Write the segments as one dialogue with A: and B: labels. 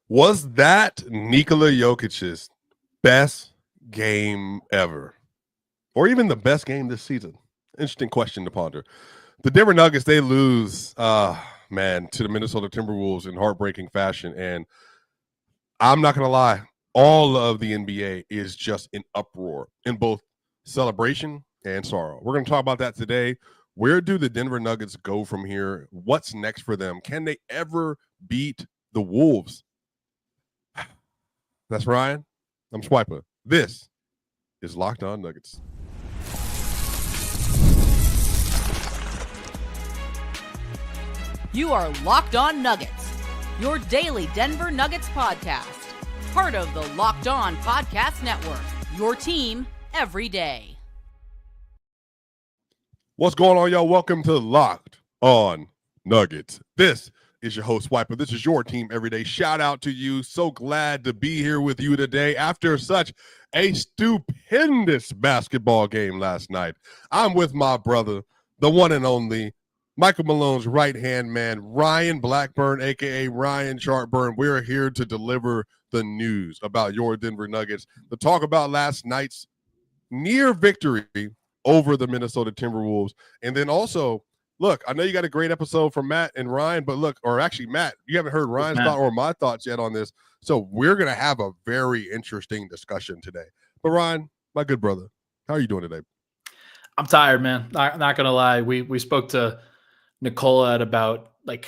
A: Was that Nikola Jokic's best game ever? Or even the best game this season? Interesting question to ponder. The Denver Nuggets, they lose, to the Minnesota Timberwolves in heartbreaking fashion. And I'm not going to lie, all of the NBA is just in uproar in both celebration and sorrow. We're going to talk about that today. Where do the Denver Nuggets go from here? What's next for them? Can they ever beat the Wolves? That's Ryan. I'm Swipa. This is Locked On Nuggets.
B: You are Locked On Nuggets, your daily Denver Nuggets podcast. Part of the Locked On Podcast Network, your team every day.
A: What's going on, y'all? Welcome to Locked On Nuggets. This is your host, Swipa. This is your team every day. Shout out to you. So glad to be here with you today after such a stupendous basketball game last night. I'm with my brother, the one and only Michael Malone's right-hand man, Ryan Blackburn, a.k.a. Ryan Chartburn. We're here to deliver the news about your Denver Nuggets, to talk about last night's near victory over the Minnesota Timberwolves. And then also, look, I know you got a great episode from Matt and Ryan, but look, or actually, Matt, you haven't heard Ryan's thought or my thoughts yet on this. So we're going to have a very interesting discussion today. But Ryan, my good brother, how are you doing today?
C: I'm tired, man. Not going to lie. We spoke to Nikola at about like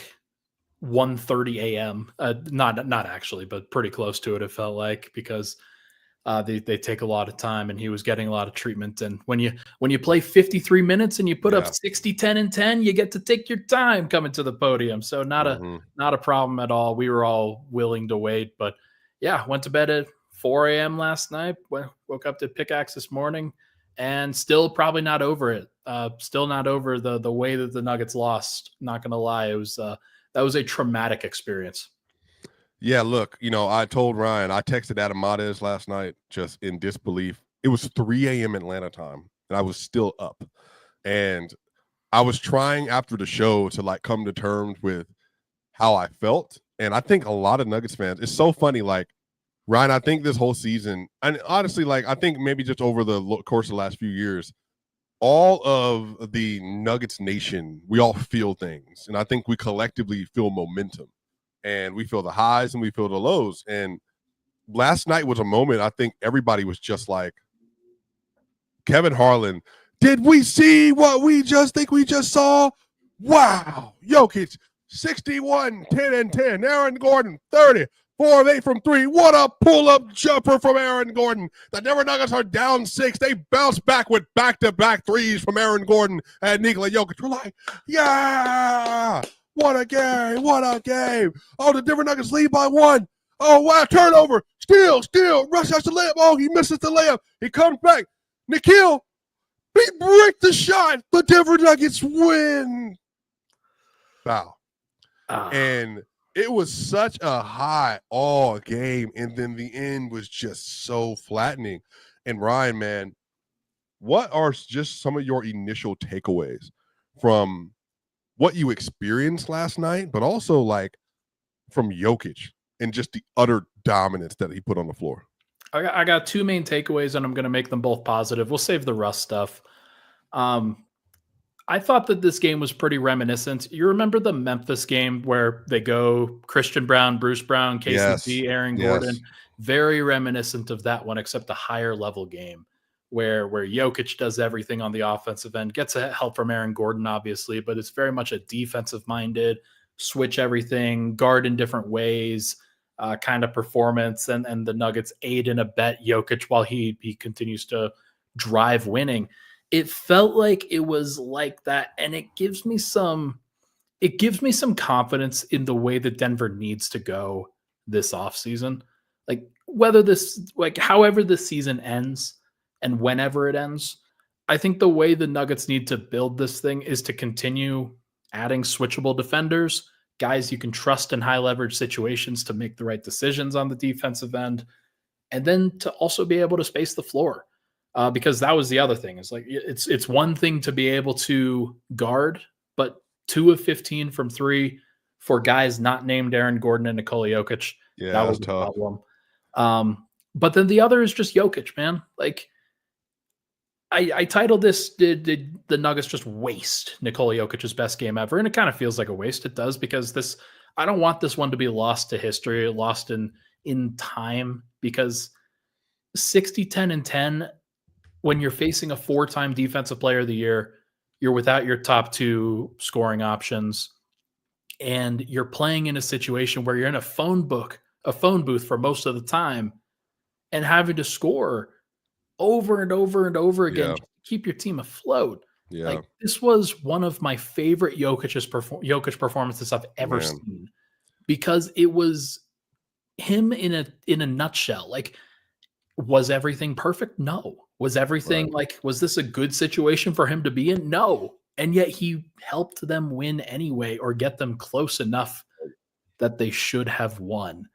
C: 1:30 a.m. Not actually, but pretty close to it, it felt like, because they take a lot of time and he was getting a lot of treatment. And when you play 53 minutes and you put up 60, 10, and 10, you get to take your time coming to the podium. So not a problem at all. We were all willing to wait. But yeah, went to bed at 4 a.m. last night. Woke up to pickaxe this morning and still probably not over it. Still not over the way that the Nuggets lost. Not going to lie. It was that was a traumatic experience.
A: Yeah, look, I told Ryan, I texted Adam Mares last night just in disbelief. It was 3 a.m. Atlanta time, and I was still up. And I was trying after the show to come to terms with how I felt. And I think a lot of Nuggets fans, it's so funny, Ryan, I think this whole season, and honestly, I think maybe just over the course of the last few years, all of the Nuggets nation, we all feel things. And I think we collectively feel momentum. And we feel the highs and we feel the lows. And last night was a moment I think everybody was just like, Kevin Harlan, did we see what we just saw? Wow. Jokic, 61, 10 and 10. Aaron Gordon, 30, 4 of 8 from 3. What a pull-up jumper from Aaron Gordon. The Denver Nuggets are down 6. They bounce back with back-to-back threes from Aaron Gordon and Nikola Jokic. We're like, yeah. What a game. What a game. Oh, the Denver Nuggets lead by 1. Oh, wow. Turnover. Steal. Rush out the layup. Oh, he misses the layup. He comes back. Nikhil, he breaks the shot. The Denver Nuggets win. Wow. And it was such a high all game. And then the end was just so flattening. And Ryan, man, what are just some of your initial takeaways from what you experienced last night, but also from Jokic and just the utter dominance that he put on the floor?
C: I got two main takeaways, and I'm going to make them both positive. We'll save the Russ stuff. I thought that this game was pretty reminiscent. You remember the Memphis game where they go Christian Brown, Bruce Brown, KCP, Aaron Gordon? Yes. Very reminiscent of that one, except a higher level game where Jokic does everything on the offensive end, gets help from Aaron Gordon, obviously, but it's very much a defensive-minded, switch everything, guard in different ways kind of performance, and the Nuggets aid and abet Jokic while he continues to drive winning. It felt like it was like that, and it gives me some confidence in the way that Denver needs to go this offseason. However this season ends, and whenever it ends, I think the way the Nuggets need to build this thing is to continue adding switchable defenders, guys you can trust in high leverage situations to make the right decisions on the defensive end, and then to also be able to space the floor. Because that was the other thing. It's one thing to be able to guard, but 2 of 15 from 3, for guys not named Aaron Gordon and Nikola Jokic.
A: Yeah,
C: That was a problem. But then the other is just Jokic, man. Like, I titled this, did the Nuggets just waste Nikola Jokic's best game ever? And it kind of feels like a waste. It does, because I don't want this one to be lost to history, lost in time, because 60, 10, and 10, when you're facing a 4-time Defensive Player of the Year, you're without your top 2 scoring options, and you're playing in a situation where you're in a phone booth for most of the time, and having to score over and over and over again to keep your team afloat.
A: Yeah.
C: Like, this was one of my favorite Jokic performances I've ever seen, because it was him in a nutshell. Like, was everything perfect? No. Was everything was this a good situation for him to be in? No. And yet he helped them win anyway, or get them close enough that they should have won.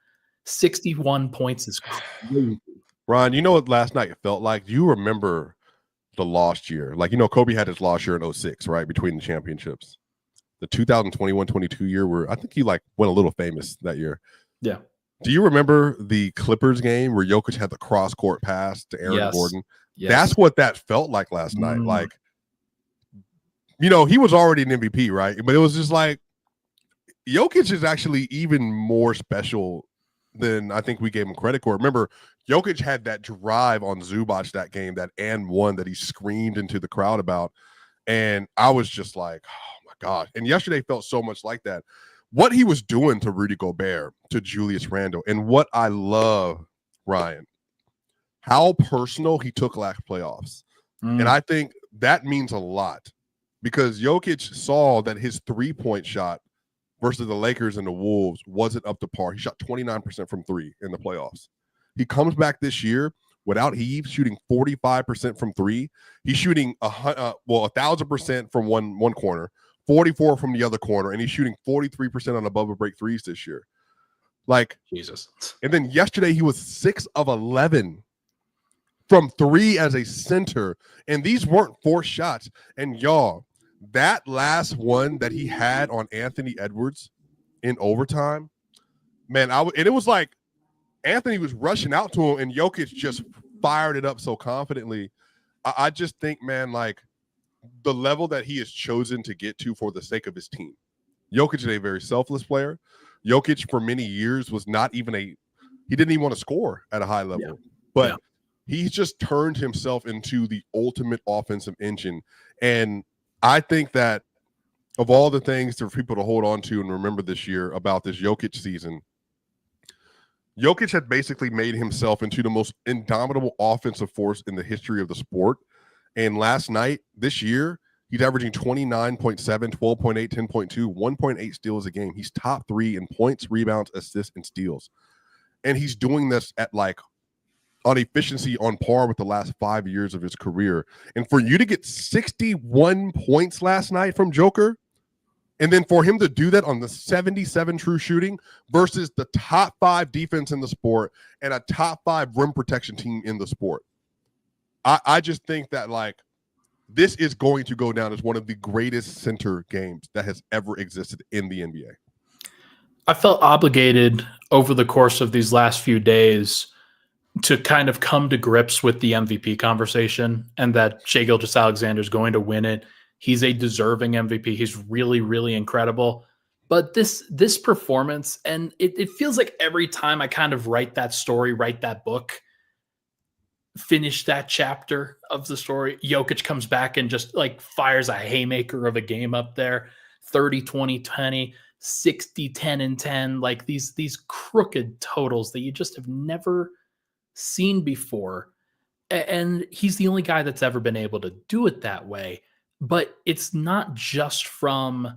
C: 61 points is crazy.
A: Ryan, you know what last night felt like? You remember the lost year. Like, Kobe had his lost year in 06, right? Between the championships. The 2021-22 year where I think he went a little famous that year.
C: Yeah.
A: Do you remember the Clippers game where Jokic had the cross-court pass to Aaron Gordon?
C: Yes.
A: That's what that felt like last night. Like, he was already an MVP, right? But it was just like, Jokic is actually even more special than I think we gave him credit for. Remember, Jokic had that drive on Zubac that game, that and one that he screamed into the crowd about. And I was just like, oh my God. And yesterday felt so much like that. What he was doing to Rudy Gobert, to Julius Randle, and what I love, Ryan, how personal he took last playoffs. And I think that means a lot, because Jokic saw that his 3-point shot versus the Lakers and the Wolves wasn't up to par. He shot 29% from 3 in the playoffs. He comes back this year without Heave, shooting 45% from 3. He's shooting 1,000% from one corner, 44 from the other corner, and he's shooting 43% on above a break threes this year. Like,
C: Jesus.
A: And then yesterday he was 6 of 11 from 3 as a center, and these weren't forced shots. And y'all, that last one that he had on Anthony Edwards in overtime, man, and it was like Anthony was rushing out to him, and Jokic just fired it up so confidently. I just think, man, like, the level that he has chosen to get to for the sake of his team. Jokic is a very selfless player. Jokic, for many years, was not even he didn't even want to score at a high level. But he's just turned himself into the ultimate offensive engine. And I think that of all the things for people to hold on to and remember this year about this Jokic season, Jokic had basically made himself into the most indomitable offensive force in the history of the sport. And last night, this year, he's averaging 29.7, 12.8, 10.2, 1.8 steals a game. He's top 3 in points, rebounds, assists, and steals. And he's doing this at on efficiency on par with the last 5 years of his career. And for you to get 61 points last night from Joker, and then for him to do that on the 77 true shooting versus the top 5 defense in the sport and a top 5 rim protection team in the sport. I just think that, this is going to go down as one of the greatest center games that has ever existed in the NBA.
C: I felt obligated over the course of these last few days to kind of come to grips with the MVP conversation, and that Shai Gilgeous-Alexander is going to win it. He's a deserving MVP. He's really, really incredible. But this performance, and it feels like every time I kind of write that story, write that book, finish that chapter of the story, Jokic comes back and just fires a haymaker of a game up there. 30, 20, 20, 60, 10, and 10. These crooked totals that you just have never seen before. And he's the only guy that's ever been able to do it that way. But it's not just from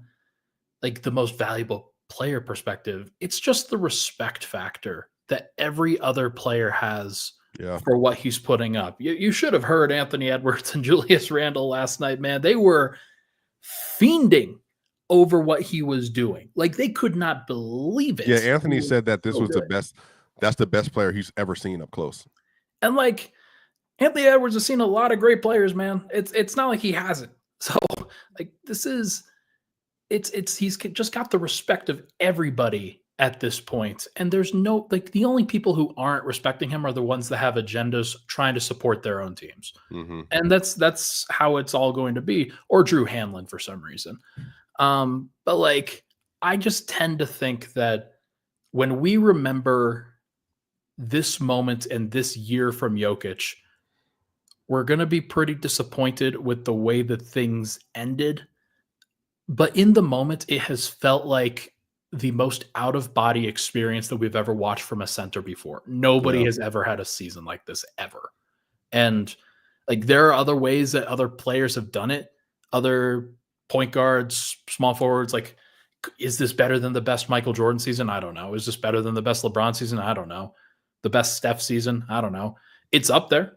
C: the most valuable player perspective. It's just the respect factor that every other player has for what he's putting up. You should have heard Anthony Edwards and Julius Randle last night, man. They were fiending over what he was doing. They could not believe it.
A: Yeah, Anthony said that this was the best. That's the best player he's ever seen up close.
C: And Anthony Edwards has seen a lot of great players, man. It's not like he hasn't. So this is he's just got the respect of everybody at this point. And there's no, like, the only people who aren't respecting him are the ones that have agendas trying to support their own teams.
A: Mm-hmm.
C: And that's how it's all going to be, or Drew Hanlon for some reason. But like, I just tend to think that when we remember this moment and this year from Jokic, we're going to be pretty disappointed with the way that things ended. But in the moment, it has felt like the most out-of-body experience that we've ever watched from a center before. Nobody has ever had a season like this, ever. And like, there are other ways that other players have done it. Other point guards, small forwards, like, is this better than the best Michael Jordan season? I don't know. Is this better than the best LeBron season? I don't know. The best Steph season? I don't know. It's up there.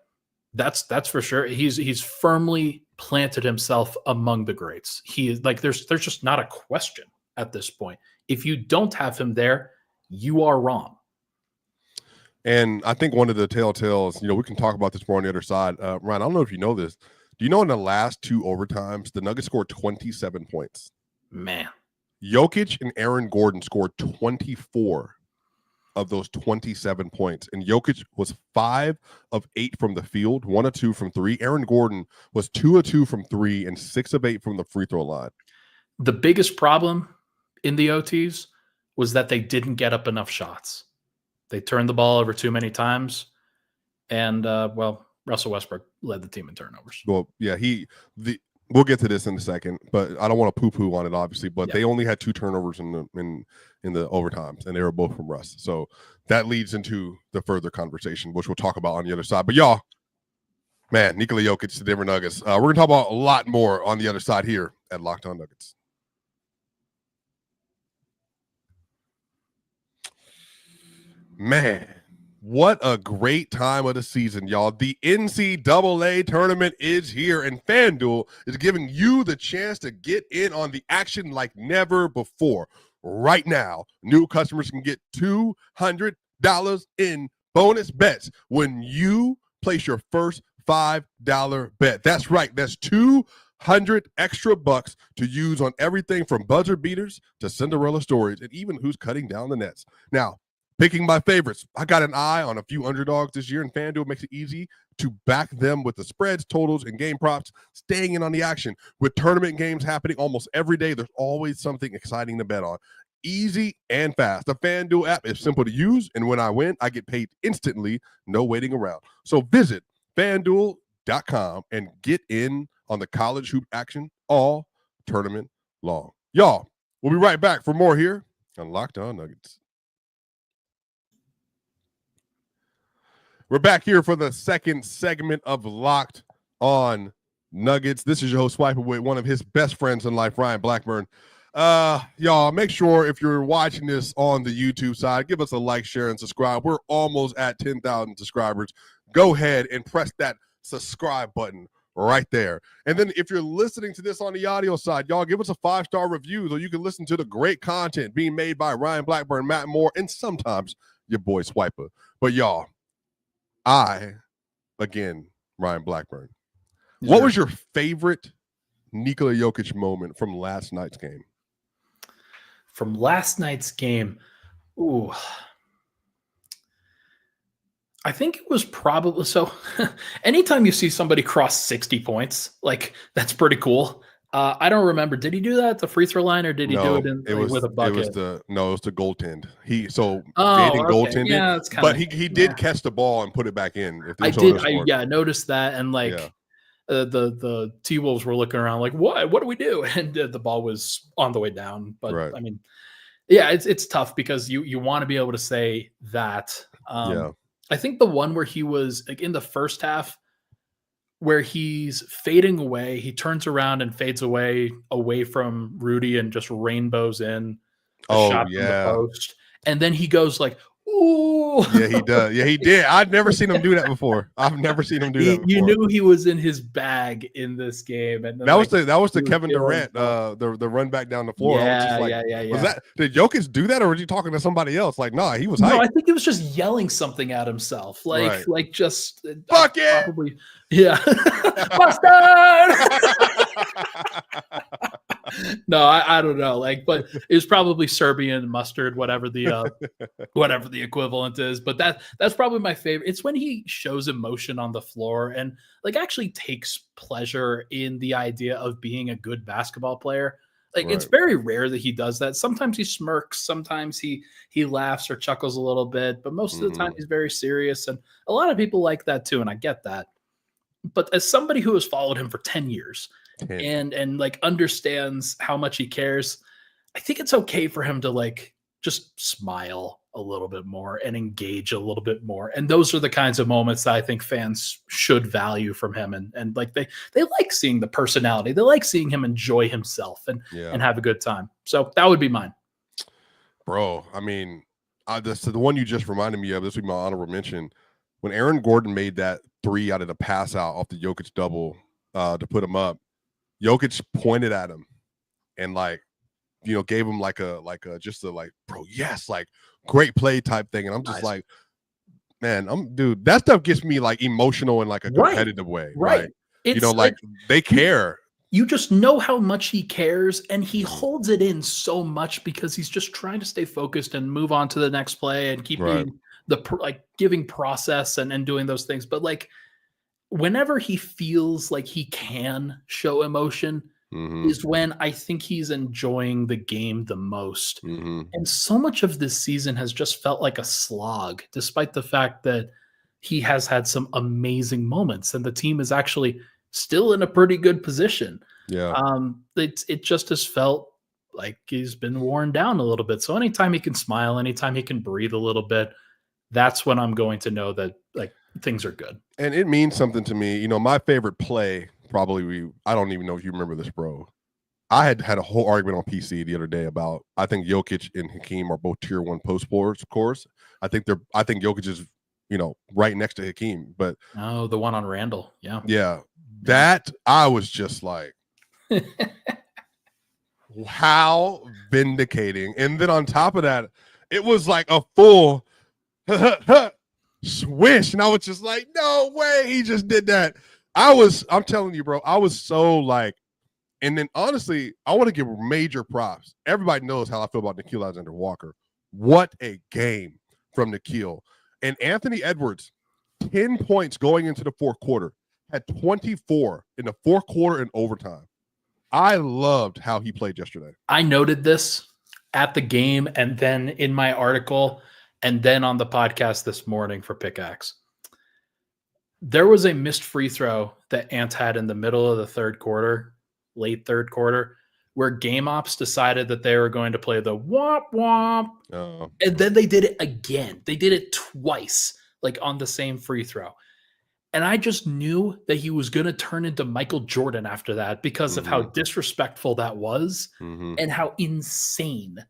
C: That's for sure. He's firmly planted himself among the greats. He is like, there's just not a question at this point. If you don't have him there, you are wrong.
A: And I think one of the telltales, we can talk about this more on the other side. Ryan, I don't know if you know this. Do you know in the last 2 overtimes, the Nuggets scored 27 points?
C: Man.
A: Jokic and Aaron Gordon scored 24 of those 27 points. And Jokic was 5 of 8 from the field, 1 of 2 from 3. Aaron Gordon was 2 of 2 from 3 and 6 of 8 from the free throw line.
C: The biggest problem in the OTs was that they didn't get up enough shots. They turned the ball over too many times. And, Russell Westbrook led the team in turnovers.
A: Well, yeah, we'll get to this in a second, but I don't want to poo-poo on it, obviously. But they only had 2 turnovers in the overtimes, and they were both from Russ. So that leads into the further conversation, which we'll talk about on the other side. But y'all, man, Nikola Jokic, the Denver Nuggets. We're going to talk about a lot more on the other side here at Locked On Nuggets. Man, what a great time of the season, y'all. The NCAA tournament is here, and FanDuel is giving you the chance to get in on the action like never before. Right now, new customers can get $200 in bonus bets when you place your first $5 bet. That's right. That's 200 extra bucks to use on everything from buzzer beaters to Cinderella stories and even who's cutting down the nets. Now, picking my favorites. I got an eye on a few underdogs this year, and FanDuel makes it easy to back them with the spreads, totals, and game props, staying in on the action. With tournament games happening almost every day, there's always something exciting to bet on. Easy and fast. The FanDuel app is simple to use, and when I win, I get paid instantly, no waiting around. So visit FanDuel.com and get in on the college hoop action all tournament long. Y'all, we'll be right back for more here on Locked On Nuggets. We're back here for the second segment of Locked On Nuggets. This is your host, Swipa, with one of his best friends in life, Ryan Blackburn. Y'all, make sure if you're watching this on the YouTube side, give us a like, share, and subscribe. We're almost at 10,000 subscribers. Go ahead and press that subscribe button right there. And then if you're listening to this on the audio side, y'all, give us a 5-star review so you can listen to the great content being made by Ryan Blackburn, Matt Moore, and sometimes your boy Swipa. But y'all, Ryan Blackburn. What was your favorite Nikola Jokic moment from last night's game?
C: From last night's game, I think it was probably so. Anytime you see somebody cross 60 points, like, that's pretty cool. I don't remember. Did he do that at the free throw line, or did he do it with a bucket?
A: It was the goaltend. Goaltended.
C: Yeah,
A: but he did catch the ball and put it back in.
C: I noticed that, and the T-Wolves were looking around like, what do we do? And the ball was on the way down. But right. I mean, yeah, it's tough because you want to be able to say that. I think the one where he was like in the first half, where he's fading away, he turns around and fades away from Rudy and just rainbows in the shot from the post. And then he goes like, ooh.
A: Yeah, he does. Yeah, he did. I've never seen him do that before.
C: You knew he was in his bag in this game. And then,
A: that was the Kevin Durant, the run back down the floor.
C: Yeah.
A: Did Jokic do that, or was he talking to somebody else? Like, nah, he was hyped.
C: No, I think he was just yelling something at himself. Just
A: fuck it.
C: Probably, yeah. Bastard! No, I don't know. Like, but it was probably Serbian mustard, whatever the equivalent is. But that's probably my favorite. It's when he shows emotion on the floor and like actually takes pleasure in the idea of being a good basketball player. Like it's very rare that he does that. Sometimes he smirks, sometimes he laughs or chuckles a little bit, but most of the time he's very serious. And a lot of people like that too, and I get that. But as somebody who has followed him for 10 years and like understands how much he cares, I think it's okay for him to like just smile a little bit more and engage a little bit more. And those are the kinds of moments that I think fans should value from him. And like they like seeing the personality. They like seeing him enjoy himself and have a good time. So that would be mine.
A: Bro, I mean, the one you just reminded me of, this would be my honorable mention. When Aaron Gordon made that 3 out of the pass out off the Jokic double to put him up, Jokic pointed at him and like, you know, gave him like a bro, yes, like great play type thing. And I'm just like, man, dude, that stuff gets me like emotional in like a competitive way. Right. You know, like they care.
C: You just know how much he cares, and he holds it in so much because he's just trying to stay focused and move on to the next play and keep being giving process and doing those things. But like whenever he feels like he can show emotion is when I think he's enjoying the game the most. And so much of this season has just felt like a slog, despite the fact that he has had some amazing moments and the team is actually still in a pretty good position. It just has felt like he's been worn down a little bit. So anytime he can smile, anytime he can breathe a little bit, that's when I'm going to know that like things are good.
A: And it means something to me. You know, my favorite play, I don't even know if you remember this, bro. I had a whole argument on PC the other day about, I think Jokic and Hakeem are both tier 1 post scores. I think Jokic is, you know, right next to Hakeem, but
C: the one on Randall.
A: Yeah. That I was just like, how vindicating. And then on top of that, it was like a full swish. And I was just like, no way he just did that. I'm telling you, bro, I was so like, and then honestly, I want to give major props. Everybody knows how I feel about Nickeil Alexander-Walker. What a game from Nickeil. And Anthony Edwards, 10 points going into the fourth quarter, had 24 in the fourth quarter and overtime. I loved how he played yesterday.
C: I noted this at the game and then in my article and then on the podcast this morning for Pickaxe. There was a missed free throw that Ant had in the middle of the third quarter, late third quarter, where Game Ops decided that they were going to play the womp womp. And then they did it again. They did it twice, like on the same free throw. And I just knew that he was going to turn into Michael Jordan after that because of how disrespectful that was and how insane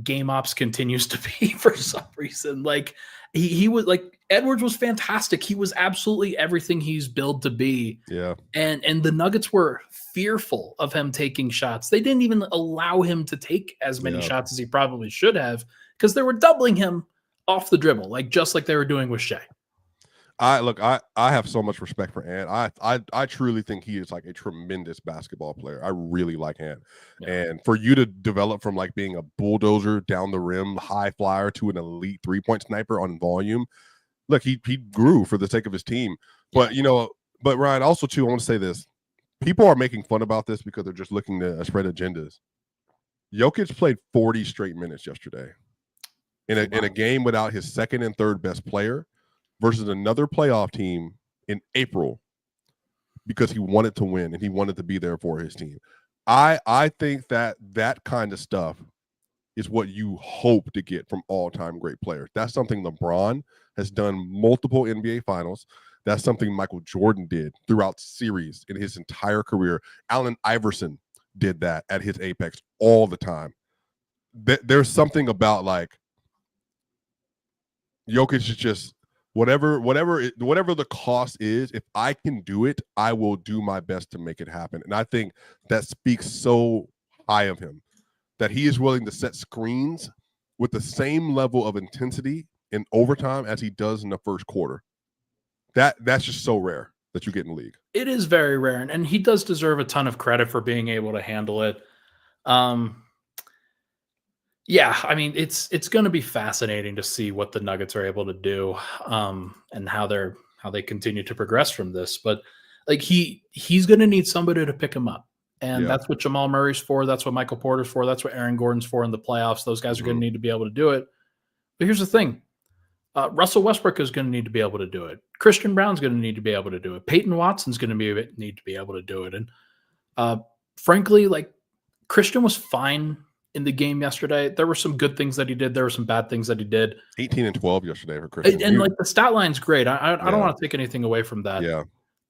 C: Game Ops continues to be for some reason. Like he was like, Edwards was fantastic. He was absolutely everything he's billed to be.
A: Yeah.
C: And the Nuggets were fearful of him taking shots. They didn't even allow him to take as many shots as he probably should have because they were doubling him off the dribble, like just like they were doing with Shea.
A: I have so much respect for Ant. I truly think he is like a tremendous basketball player. I really like Ant. And for you to develop from like being a bulldozer down the rim, high flyer to an elite 3-point sniper on volume, look, he grew for the sake of his team. But you know, but Ryan, also too, I want to say this. People are making fun about this because they're just looking to spread agendas. Jokic played 40 straight minutes yesterday in a game without his second and third best player versus another playoff team in April because he wanted to win and he wanted to be there for his team. I think that kind of stuff is what you hope to get from all-time great players. That's something LeBron has done multiple NBA finals. That's something Michael Jordan did throughout series in his entire career. Allen Iverson did that at his apex all the time. There's something about like Jokic is just whatever the cost is, if I can do it, I will do my best to make it happen. And I think that speaks so high of him that he is willing to set screens with the same level of intensity in overtime as he does in the first quarter. That's just so rare that you get in the league.
C: It is very rare, and he does deserve a ton of credit for being able to handle it. Yeah, I mean, it's going to be fascinating to see what the Nuggets are able to do, and how they continue to progress from this. But like he's going to need somebody to pick him up, and that's what Jamal Murray's for. That's what Michael Porter's for. That's what Aaron Gordon's for in the playoffs. Those guys are going to need to be able to do it. But here's the thing: Russell Westbrook is going to need to be able to do it. Christian Brown's going to need to be able to do it. Peyton Watson's going to need to be able to do it. And frankly, like Christian was fine in the game yesterday. There were some good things that he did. There were some bad things that he did.
A: 18 and 12 yesterday for Christian.
C: And like the stat line's great. I don't want to take anything away from that.
A: Yeah.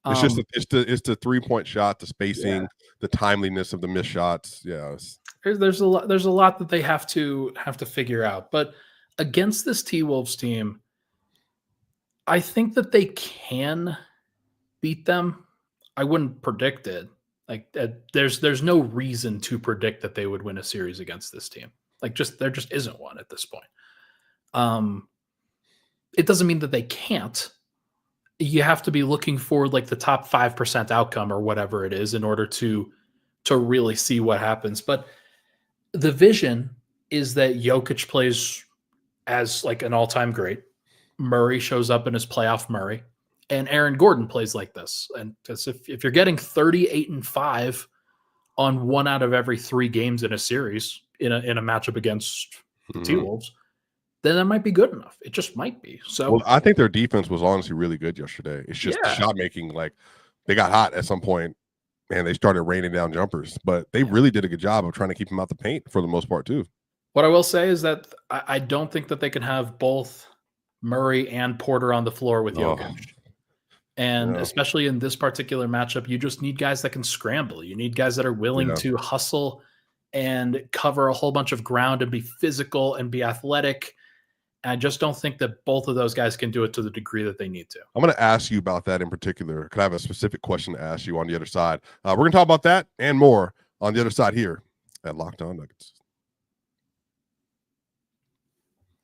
A: It's just it's the 3-point shot, the spacing, the timeliness of the missed shots. Yeah.
C: There's a lot that they have to figure out. But against this T-Wolves team, I think that they can beat them. I wouldn't predict it. Like there's no reason to predict that they would win a series against this team. Like there just isn't one at this point. It doesn't mean that they can't. You have to be looking for like the top 5% outcome or whatever it is in order to really see what happens. But the vision is that Jokic plays as like an all-time great. Murray shows up in his playoff Murray. And Aaron Gordon plays like this. And because if you're getting 38-5 on 1 out of every 3 games in a series in a matchup against the T-Wolves, then that might be good enough. It just might be. So
A: I think their defense was honestly really good yesterday. It's just the shot making, like they got hot at some point and they started raining down jumpers. But they really did a good job of trying to keep them out the paint for the most part too.
C: What I will say is that I don't think that they can have both Murray and Porter on the floor with Jokic. And especially in this particular matchup, you just need guys that can scramble. You need guys that are willing to hustle and cover a whole bunch of ground and be physical and be athletic. And I just don't think that both of those guys can do it to the degree that they need to.
A: I'm going to ask you about that in particular. Could I have a specific question to ask you on the other side? We're going to talk about that and more on the other side here at Locked On Nuggets.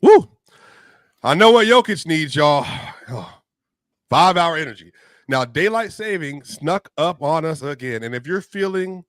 A: Woo! I know what Jokic needs, y'all. 5-hour energy. Now, daylight saving snuck up on us again. And if you're feeling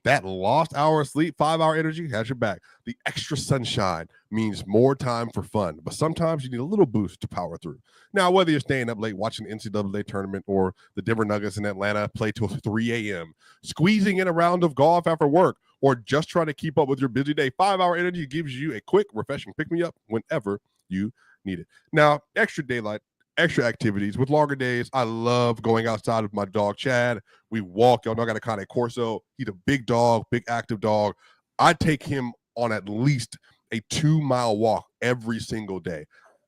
A: that lost hour of sleep, 5-hour energy has your back. The extra sunshine means more time for fun. But sometimes you need a little boost to power through. Now, whether you're staying up late watching the NCAA tournament or the Denver Nuggets in Atlanta play till 3 a.m., squeezing in a round of golf after work, or just trying to keep up with your busy day, 5-hour energy gives you a quick, refreshing pick-me-up whenever you need it. Now, extra daylight, extra activities with longer days. I love going outside with my dog, Chad. We walk. Y'all know I got a Cane Corso. He's a big dog, big active dog. I take him on at least a 2-mile walk every single day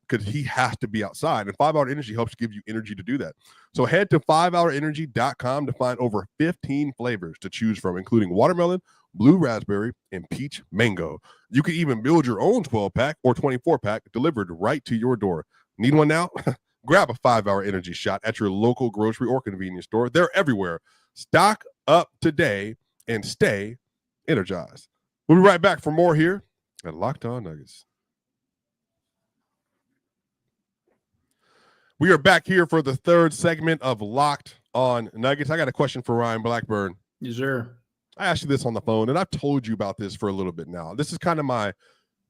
A: because he has to be outside. And 5-hour energy helps give you energy to do that. So head to 5hourenergy.com to find over 15 flavors to choose from, including watermelon, blue raspberry, and peach mango. You can even build your own 12-pack or 24-pack delivered right to your door. Need one now? Grab a 5-hour energy shot at your local grocery or convenience store. They're everywhere. Stock up today and stay energized. We'll be right back for more here at Locked On Nuggets. We are back here for the third segment of Locked On Nuggets. I got a question for Ryan Blackburn.
C: Yes, sir.
A: I asked you this on the phone, and I've told you about this for a little bit now. This is kind of my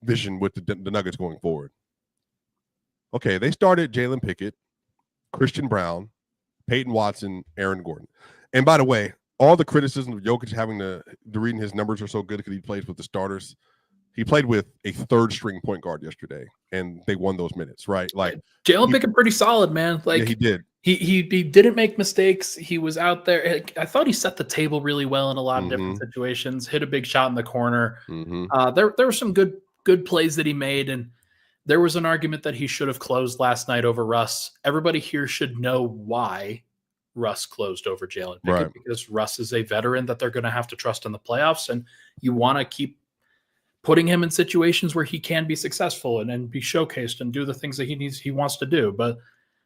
A: vision with the Nuggets going forward. Okay, they started Jalen Pickett, Christian Brown, Peyton Watson, Aaron Gordon. And by the way, all the criticism of Jokic having the reading his numbers are so good because he plays with the starters. He played with a third-string point guard yesterday, and they won those minutes, right? Like
C: Jalen Pickett, pretty solid, man. Like
A: he did.
C: He didn't make mistakes. He was out there. I thought he set the table really well in a lot of different situations. Hit a big shot in the corner. There were some good plays that he made, and there was an argument that he should have closed last night over Russ. Everybody here should know why Russ closed over Jalen Pickett, because Russ is a veteran that they're going to have to trust in the playoffs, and you want to keep putting him in situations where he can be successful and be showcased and do the things that he wants to do. But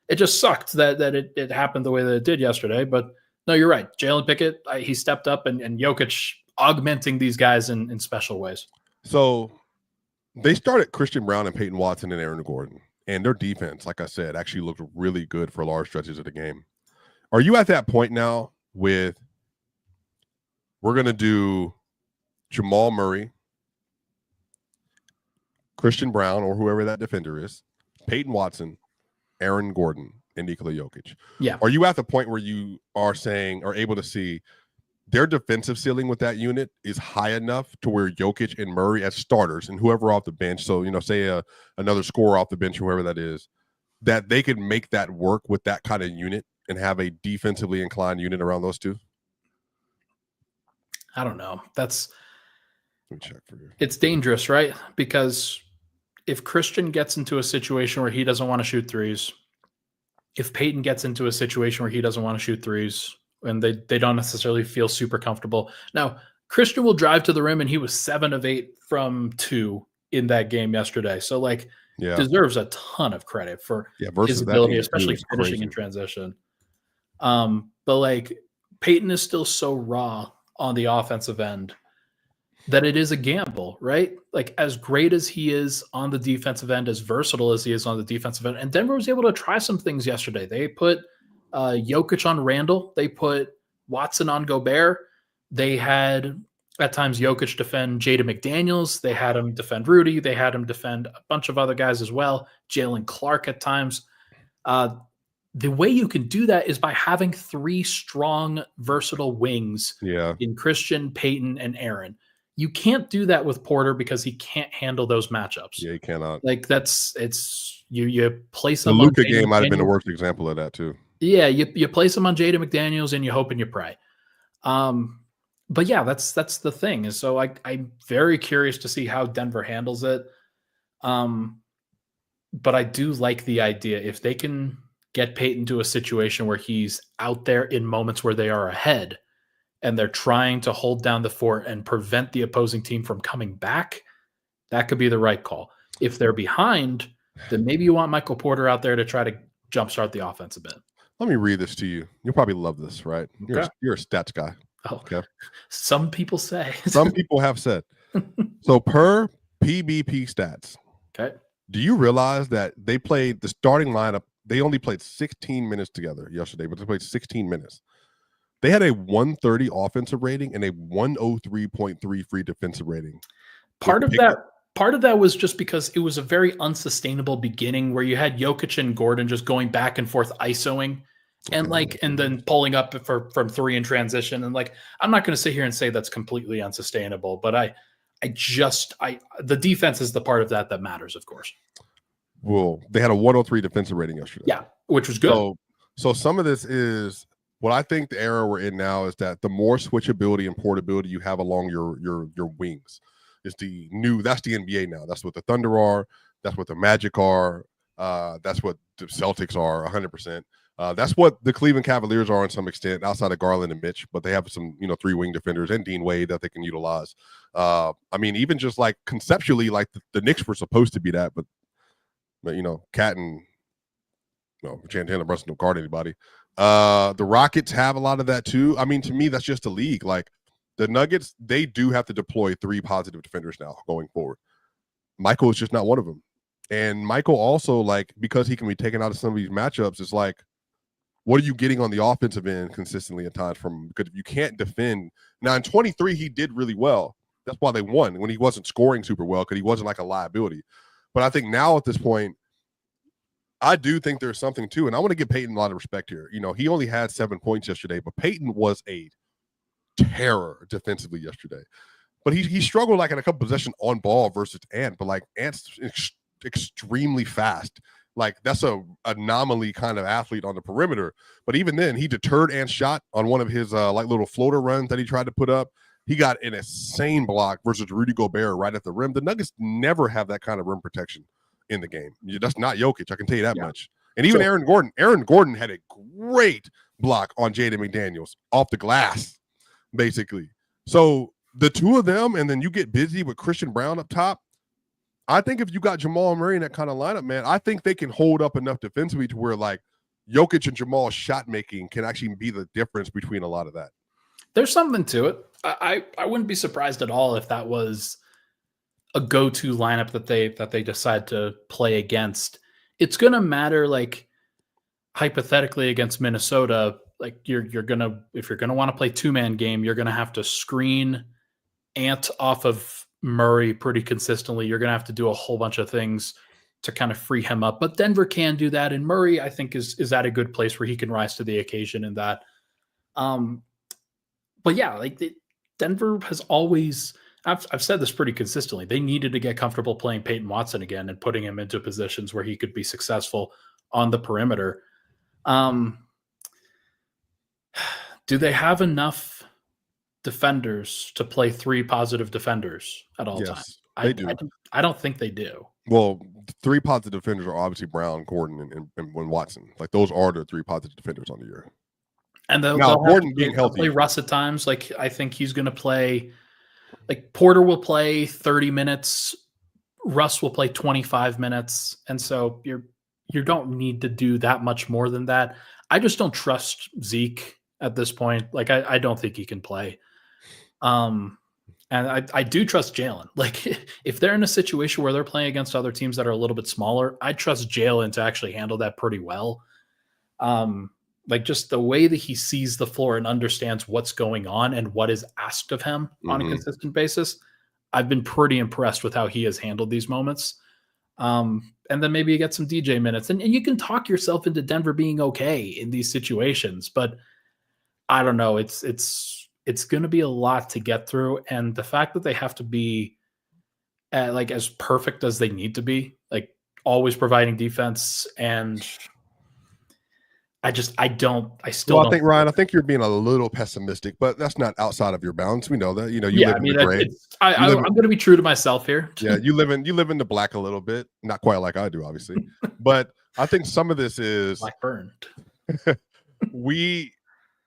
C: it just sucked that it happened the way that it did yesterday. But no, you're right. Jalen Pickett, he stepped up, and Jokic augmenting these guys in special ways.
A: So they started Christian Brown and Peyton Watson and Aaron Gordon, and their defense, like I said, actually looked really good for large stretches of the game. Are you at that point now with we're going to do Jamal Murray, Christian Brown, or whoever that defender is, Peyton Watson, Aaron Gordon, and Nikola Jokic.
C: Yeah.
A: Are you at the point where you are able to see their defensive ceiling with that unit is high enough to where Jokic and Murray as starters and whoever off the bench, so, say another scorer off the bench, whoever that is, that they could make that work with that kind of unit and have a defensively inclined unit around those two?
C: I don't know.
A: Let me check for you.
C: It's dangerous, right? Because if Christian gets into a situation where he doesn't want to shoot threes, if Peyton gets into a situation where he doesn't want to shoot threes, and they don't necessarily feel super comfortable. Now, Christian will drive to the rim, and he was 7 of 8 from 2 in that game yesterday. So, deserves a ton of credit for his ability, especially finishing in transition. But Peyton is still so raw on the offensive end that it is a gamble, right? As great as he is on the defensive end, as versatile as he is on the defensive end, and Denver was able to try some things yesterday. They put Jokic on Randall. They put Watson on Gobert. They had, at times, Jokic defend Jaden McDaniels. They had him defend Rudy. They had him defend a bunch of other guys as well. Jalen Clark at times. The way you can do that is by having 3 strong, versatile wings in Christian, Peyton, and Aaron. You can't do that with Porter because he can't handle those matchups.
A: Yeah, he cannot.
C: You place
A: the
C: him.
A: The Luka game might have been the worst example of that too.
C: Yeah, you place him on Jaden McDaniels and you hope and you pray. But yeah, that's the thing. And so I'm very curious to see how Denver handles it. But I do like the idea if they can get Peyton to a situation where he's out there in moments where they are ahead and they're trying to hold down the fort and prevent the opposing team from coming back, that could be the right call. If they're behind, then maybe you want Michael Porter out there to try to jumpstart the offense a bit.
A: Let me read this to you. You'll probably love this, right?
C: Okay.
A: You're a stats guy.
C: Oh, okay. Some people say.
A: Some people have said. So per PBP stats,
C: okay.
A: Do you realize that they played the starting lineup? They only played 16 minutes together yesterday, but they played 16 minutes. They had a 130 offensive rating and a 103.3 free defensive rating.
C: Part of that was just because it was a very unsustainable beginning where you had Jokic and Gordon just going back and forth ISOing and and then pulling up from 3 in transition. And I'm not going to sit here and say that's completely unsustainable, but the defense is the part of that matters, of course.
A: Well, they had a 103 defensive rating yesterday.
C: Yeah, which was good.
A: So some of this is what I think the era we're in now is that the more switchability and portability you have along your wings is that's the NBA now. That's what the Thunder are. That's what the Magic are. That's what the Celtics are 100%. That's what the Cleveland Cavaliers are in some extent outside of Garland and Mitch, but they have some, 3-wing defenders and Dean Wade that they can utilize. Even just conceptually, the Knicks were supposed to be that, but Cat and Chandler Brunson don't guard anybody. The Rockets have a lot of that too. To me, that's just a league. The Nuggets, they do have to deploy 3 positive defenders now going forward. Michael is just not one of them. And Michael also, because he can be taken out of some of these matchups, it's what are you getting on the offensive end consistently at times from? Because if you can't defend. Now, in 23, he did really well. That's why they won when he wasn't scoring super well because he wasn't a liability. But I think now at this point, I do think there's something too. And I want to give Peyton a lot of respect here. He only had 7 points yesterday, but Peyton was a terror defensively yesterday. But he struggled in a couple possessions on ball versus Ant. But Ant's extremely fast. That's a anomaly kind of athlete on the perimeter. But even then, he deterred Ant's shot on one of his little floater runs that he tried to put up. He got an insane block versus Rudy Gobert right at the rim. The Nuggets never have that kind of rim protection in the game. That's not Jokic, I can tell you that much. And even Aaron Gordon had a great block on Jaden McDaniels off the glass, basically. So the two of them, and then you get busy with Christian Brown up top. I think if you got Jamal Murray in that kind of lineup, man, I think they can hold up enough defensively to where Jokic and Jamal's shot making can actually be the difference between a lot of that.
C: There's something to it. I wouldn't be surprised at all if that was a go-to lineup that they decide to play against. It's going to matter, hypothetically against Minnesota, if you're going to want to play 2-man game, you're going to have to screen ant off of Murray pretty consistently, you're going to have to do a whole bunch of things to kind of free him up. But Denver can do that, and Murray, I think, is at a good place where he can rise to the occasion in that. But yeah, like Denver has always, I've said this pretty consistently, they needed to get comfortable playing Peyton Watson again and putting him into positions where he could be successful on the perimeter. Do they have enough defenders to play 3 positive defenders at all times?
A: They do.
C: I don't think they do.
A: Well, 3 positive defenders are obviously Brown, Gordon, and Watson. Like those are the 3 positive defenders on the year.
C: And
A: now Gordon being healthy,
C: play Russ at times. Like I think he's going to play. Like Porter will play 30 minutes. Russ will play 25 minutes, and so you don't need to do that much more than that. I just don't trust Zeke at this point. Like I don't think he can play. And I do trust Jalen. Like if they're in a situation where they're playing against other teams that are a little bit smaller, I trust Jalen to actually handle that pretty well. Like just the way that he sees the floor and understands what's going on and what is asked of him on a consistent basis. I've been pretty impressed with how he has handled these moments. And then maybe you get some DJ minutes and you can talk yourself into Denver being okay in these situations, but I don't know. It's going to be a lot to get through. And the fact that they have to be like as perfect as they need to be, like always providing defense. And I think
A: Ryan, I think you're being a little pessimistic, but that's not outside of your bounds. We know that, you live in the gray.
C: I'm going to be true to myself here.
A: Yeah. You live in the black a little bit, not quite like I do, obviously, but I think some of this is
C: black burned.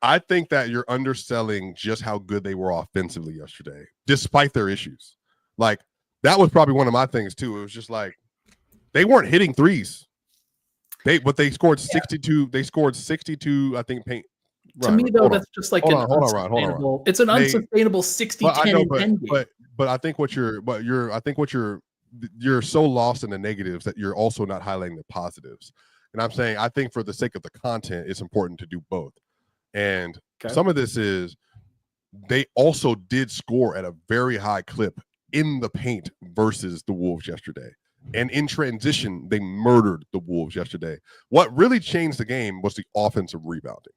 A: I think that you're underselling just how good they were offensively yesterday, despite their issues. Like that was probably one of my things too. It was just like, they weren't hitting threes. They scored 62. They scored 62. I think paint.
C: To me, though, that's just like
A: hold on.
C: It's an unsustainable 60-10 game.
A: But I think you're so lost in the negatives that you're also not highlighting the positives. And I'm saying I think for the sake of the content, it's important to do both. And some of this is they also did score at a very high clip in the paint versus the Wolves yesterday. And in transition, they murdered the Wolves yesterday. What really changed the game was the offensive rebounding.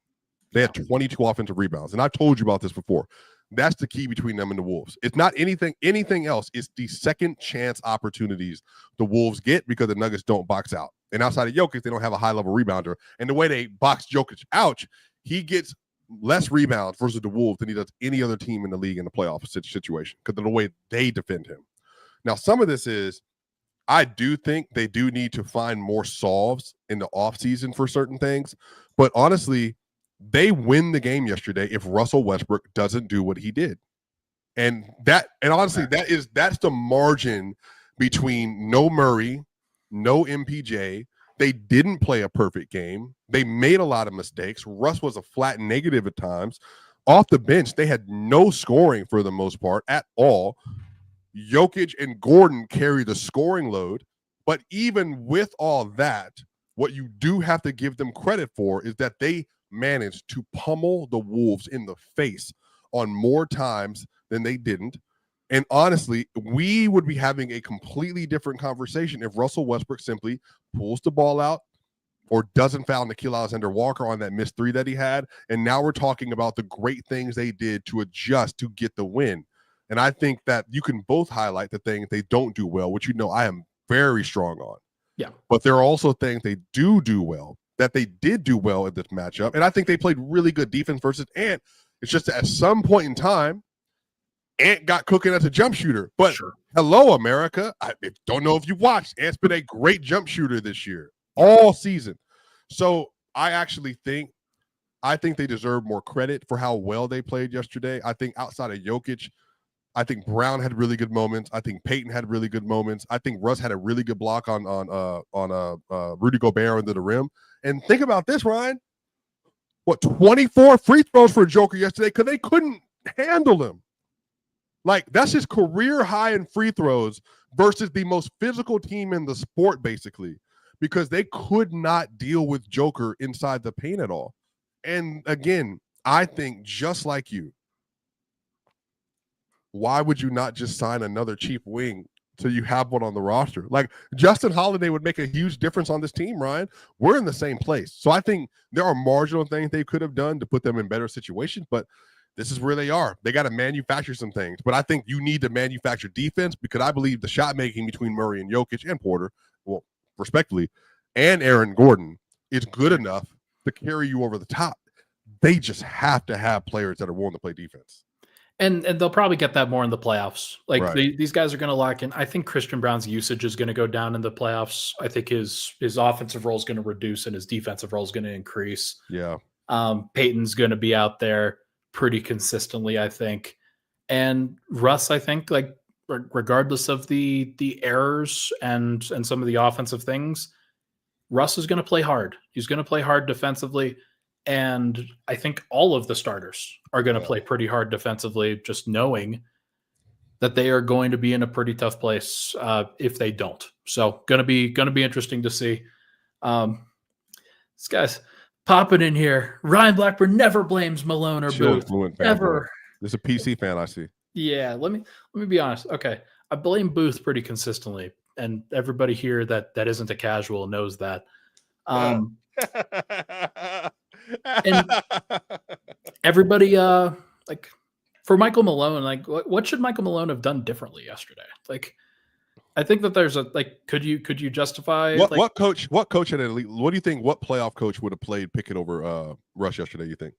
A: They had 22 offensive rebounds. And I've told you about this before. That's the key between them and the Wolves. It's not anything else. It's the second chance opportunities the Wolves get because the Nuggets don't box out. And outside of Jokic, they don't have a high-level rebounder. And the way they box Jokic out, he gets less rebounds versus the Wolves than he does any other team in the league in the playoff situation because of the way they defend him. Now, some of this is I do think they do need to find more solves in the offseason for certain things. But honestly, they win the game yesterday if Russell Westbrook doesn't do what he did. And honestly, that's the margin between no Murray, no MPJ. They didn't play a perfect game. They made a lot of mistakes. Russ was a flat negative at times. Off the bench, they had no scoring for the most part at all. Jokic and Gordon carry the scoring load. But even with all that, what you do have to give them credit for is that they managed to pummel the Wolves in the face on more times than they didn't. And honestly, we would be having a completely different conversation if Russell Westbrook simply pulls the ball out or doesn't foul Nickeil Alexander-Walker on that missed 3 that he had. And now we're talking about the great things they did to adjust to get the win. And I think that you can both highlight the things they don't do well, which I am very strong on.
C: Yeah.
A: But there are also things they do well that they did do well in this matchup. And I think they played really good defense versus Ant. It's just that at some point in time, Ant got cooking as a jump shooter. But hello, America. I don't know if you watched. Ant's been a great jump shooter this year, all season. So I think they deserve more credit for how well they played yesterday. I think outside of Jokic, I think Brown had really good moments. I think Peyton had really good moments. I think Russ had a really good block on Rudy Gobert under the rim. And think about this, Ryan. 24 free throws for Joker yesterday because they couldn't handle him. Like, that's his career high in free throws versus the most physical team in the sport, basically, because they could not deal with Joker inside the paint at all. And again, I think just like you, why would you not just sign another cheap wing so you have one on the roster? Like Justin Holiday would make a huge difference on this team, Ryan. We're in the same place. So I think there are marginal things they could have done to put them in better situations, but this is where they are. They got to manufacture some things. But I think you need to manufacture defense because I believe the shot making between Murray and Jokic and Porter, well, respectively, and Aaron Gordon is good enough to carry you over the top. They just have to have players that are willing to play defense.
C: And they'll probably get that more in the playoffs. Like
A: Right.
C: these guys are going to lock in. I think Christian Brown's usage is going to go down in the playoffs. I think his offensive role is going to reduce and his defensive role is going to increase.
A: Yeah.
C: Peyton's going to be out there pretty consistently, I think. And Russ, I think, like regardless of the errors and some of the offensive things, Russ is going to play hard. He's going to play hard defensively. And I think all of the starters are going to play pretty hard defensively, just knowing that they are going to be in a pretty tough place if they don't. So going to be interesting to see. This guy's popping in here. Ryan Blackburn never blames Malone or Booth. Ever.
A: There's a PC fan I see.
C: Yeah, let me be honest. Okay, I blame Booth pretty consistently, and everybody here that isn't a casual knows that. And everybody, like for Michael Malone, like what should Michael Malone have done differently yesterday? Like, I think that there's could you justify
A: what coach at elite? What do you think? What playoff coach would have played Pickett over Rush yesterday? You think?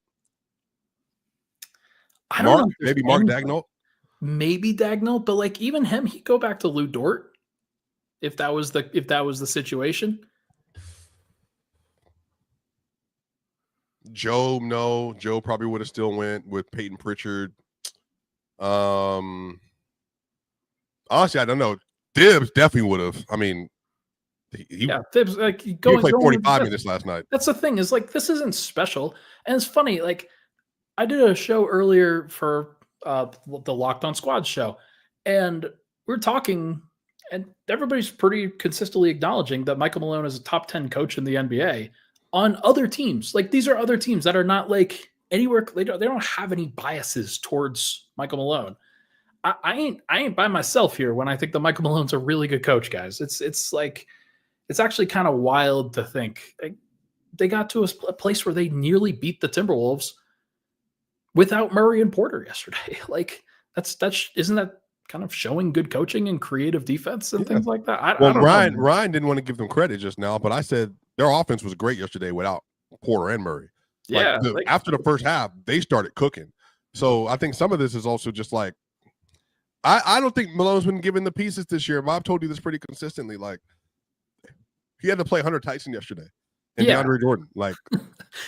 C: I don't know.
A: Maybe Mark Dagnall.
C: Maybe Dagnall, but like even him, he'd go back to Lou Dort if that was the situation.
A: Joe probably would have still went with Peyton Pritchard. Honestly, I don't know. Tibbs definitely would have. I mean,
C: Tibbs
A: he played 45 minutes last night.
C: That's the thing is like this isn't special, and it's funny. Like I did a show earlier for the Locked On Squad show, and we're talking, and everybody's pretty consistently acknowledging that Michael Malone is a top 10 coach in the NBA. On other teams, like these are other teams that are not like anywhere. They don't have any biases towards Michael Malone. I ain't by myself here when I think that Michael Malone's a really good coach, guys. It's like it's actually kind of wild to think like, they got to a place where they nearly beat the Timberwolves without Murray and Porter yesterday. Like that's isn't that kind of showing good coaching and creative defense and things like that? I don't know.
A: Ryan didn't want to give them credit just now, but I said their offense was great yesterday without Porter and Murray.
C: Yeah.
A: After the first half, they started cooking. So I think some of this is also just like, I don't think Malone's been given the pieces this year. Bob told you this pretty consistently. Like, he had to play Hunter Tyson yesterday and DeAndre Jordan. Like,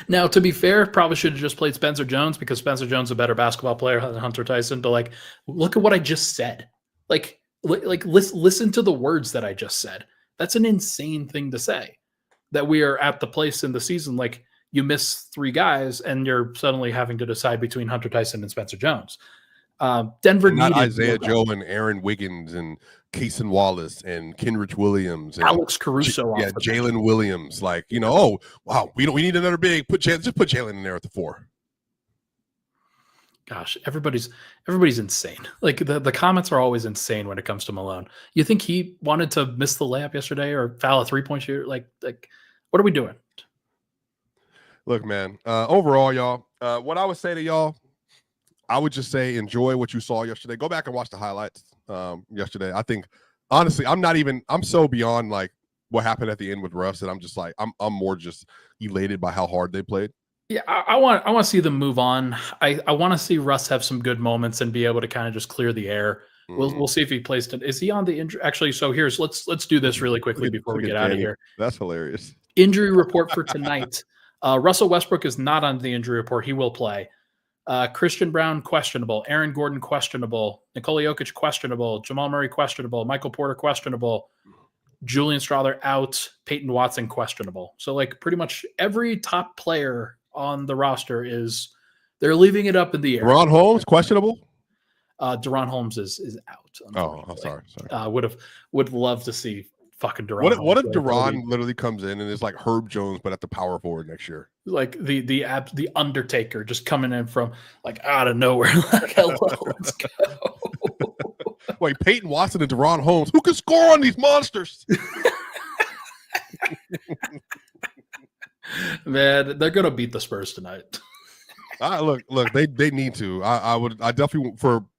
C: now to be fair, probably should have just played Spencer Jones because Spencer Jones is a better basketball player than Hunter Tyson. But like, look at what I just said. Like listen to the words that I just said. That's an insane thing to say. That we are at the place in the season, like you miss 3 guys and you're suddenly having to decide between Hunter Tyson and Spencer Jones. Denver
A: not
C: needed
A: Isaiah Joe and Aaron Wiggins and Cason Wallace and Kenrich Williams and
C: Alex Caruso.
A: Jalen Williams. Like, oh wow, we need another big. Just put Jalen in there at the 4.
C: Gosh, everybody's insane. Like the comments are always insane when it comes to Malone. You think he wanted to miss the layup yesterday or foul a 3-point shooter? Like what are we doing?
A: Look, man. Overall, y'all, what I would say to y'all, I would just say enjoy what you saw yesterday. Go back and watch the highlights yesterday. I think honestly, I'm so beyond like what happened at the end with Russ that I'm just like I'm more just elated by how hard they played.
C: Yeah, I want to see them move on. I want to see Russ have some good moments and be able to kind of just clear the air. We'll see if he plays. Is he on the injury? Actually, so let's do this really quickly before we get out of here.
A: That's hilarious.
C: Injury report for tonight. Russell Westbrook is not on the injury report. He will play. Christian Brown questionable. Aaron Gordon questionable. Nikola Jokic questionable. Jamal Murray questionable. Michael Porter questionable. Julian Strawther out. Peyton Watson questionable. So like pretty much every top player on the roster they're leaving it up in the air.
A: Deron Holmes questionable.
C: Deron Holmes is out.
A: Oh, sorry.
C: Would love to see fucking Deron.
A: What if Deron literally comes in and is like Herb Jones but at the power forward next year?
C: Like the Undertaker just coming in from like out of nowhere. Like hello, let's go.
A: Wait, Peyton Watson and De'Ron Holmes. Who can score on these monsters?
C: Man, they're gonna beat the Spurs tonight.
A: Look, they need to.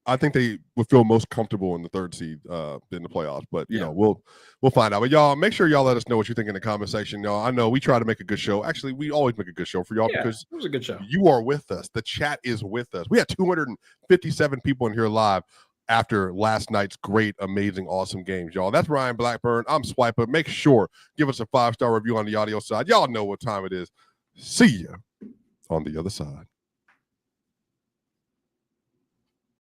A: I think they would feel most comfortable in the third seed in the playoffs. But you know, we'll find out. But y'all, make sure y'all let us know what you think in the comment section. Y'all, I know we try to make a good show. Actually, we always make a good show for y'all because
C: it was a good show.
A: You are with us. The chat is with us. We had 257 people in here live after last night's great, amazing, awesome games, y'all. That's Ryan Blackburn. I'm Swipa. Make sure give us a 5-star review on the audio side. Y'all know what time it is. See ya on the other side.